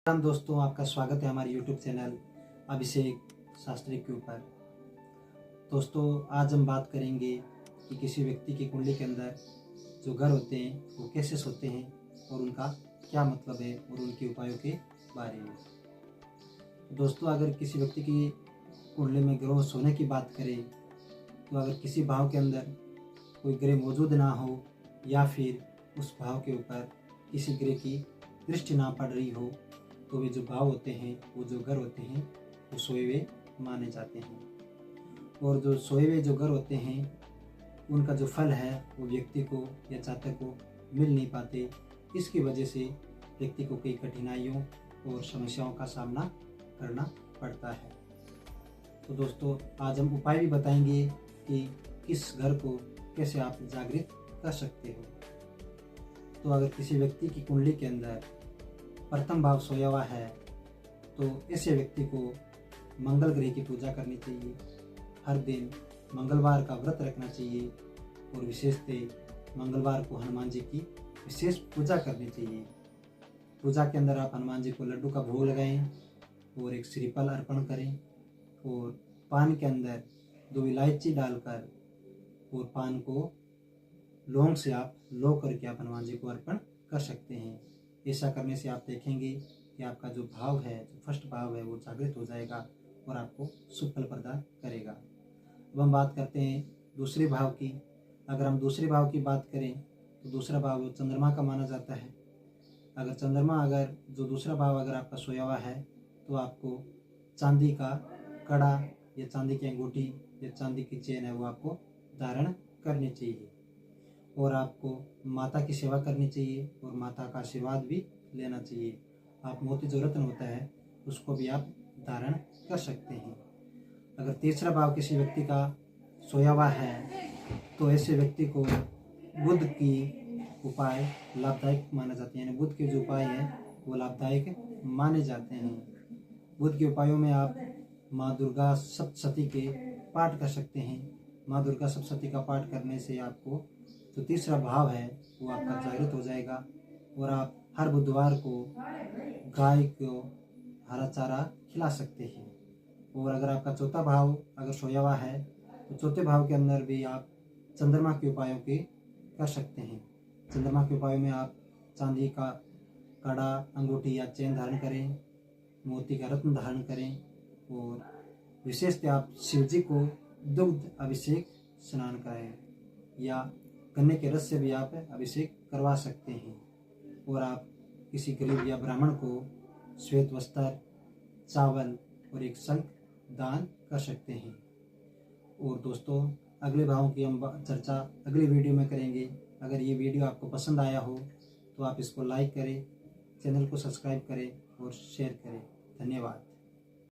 राम दोस्तों, आपका स्वागत है हमारे YouTube चैनल अभिषेक शास्त्री के ऊपर। दोस्तों, आज हम बात करेंगे कि किसी व्यक्ति की कुंडली के अंदर जो ग्रह होते हैं वो कैसे सोते हैं और उनका क्या मतलब है और उनके उपायों के बारे में। दोस्तों, अगर किसी व्यक्ति की कुंडली में ग्रह सोने की बात करें तो अगर किसी भाव के अंदर कोई ग्रह मौजूद ना हो या फिर उस भाव के ऊपर किसी ग्रह की दृष्टि ना पड़ रही हो तो वे जो भाव होते हैं, वो जो ग्रह होते हैं, वो सोए हुए माने जाते हैं। और जो सोए हुए जो ग्रह होते हैं उनका जो फल है वो व्यक्ति को या जातक को मिल नहीं पाते। इसकी वजह से व्यक्ति को कई कठिनाइयों और समस्याओं का सामना करना पड़ता है। तो दोस्तों, आज हम उपाय भी बताएंगे कि किस ग्रह को कैसे आप जागृत कर सकते हो। तो अगर किसी व्यक्ति की कुंडली के अंदर प्रथम भाव सोया हुआ है तो ऐसे व्यक्ति को मंगल ग्रह की पूजा करनी चाहिए। हर दिन मंगलवार का व्रत रखना चाहिए और विशेषतः मंगलवार को हनुमान जी की विशेष पूजा करनी चाहिए। पूजा के अंदर आप हनुमान जी को लड्डू का भोग लगाएं और एक श्रीफल अर्पण करें और पान के अंदर 2 इलायची डालकर और पान को लौंग से आप लो करके आप हनुमान जी को अर्पण कर सकते हैं। ऐसा करने से आप देखेंगे कि आपका जो भाव है, जो फर्स्ट भाव है, वो जागृत हो जाएगा और आपको शुभ फल प्रदान करेगा। अब हम बात करते हैं दूसरे भाव की। अगर हम दूसरे भाव की बात करें तो दूसरा भाव चंद्रमा का माना जाता है। अगर चंद्रमा जो दूसरा भाव अगर आपका सोया हुआ है तो आपको चांदी का कड़ा या चांदी की अंगूठी या चांदी की चेन है वो आपको धारण करनी चाहिए और आपको माता की सेवा करनी चाहिए और माता का आशीर्वाद भी लेना चाहिए। आप मोती जो रत्न होता है उसको भी आप धारण कर सकते हैं। अगर तीसरा भाव किसी व्यक्ति का सोया हुआ है तो ऐसे व्यक्ति को बुध की उपाय लाभदायक माना जाते हैं, यानी बुध के जो उपाय हैं वो लाभदायक माने जाते हैं। बुध के उपायों में आप माँ दुर्गा सप्तशती के पाठ कर सकते हैं। माँ दुर्गा सप्तशती का पाठ करने से आपको जो तीसरा भाव है वो आपका जागृत हो जाएगा और आप हर बुधवार को गाय को हरा चारा खिला सकते हैं। और अगर आपका चौथा भाव अगर सोया हुआ है तो चौथे भाव के अंदर भी आप चंद्रमा के उपायों के कर सकते हैं। चंद्रमा के उपायों में आप चांदी का कड़ा, अंगूठी या चेन धारण करें, मोती का रत्न धारण करें और विशेषतः आप शिव जी को दुग्ध अभिषेक स्नान कराएं या गन्ने के रस से भी आप अभिषेक करवा सकते हैं। और आप किसी गरीब या ब्राह्मण को श्वेत वस्त्र, चावल और एक शंख दान कर सकते हैं। और दोस्तों, अगले भावों की हम चर्चा अगली वीडियो में करेंगे। अगर ये वीडियो आपको पसंद आया हो तो आप इसको लाइक करें, चैनल को सब्सक्राइब करें और शेयर करें। धन्यवाद।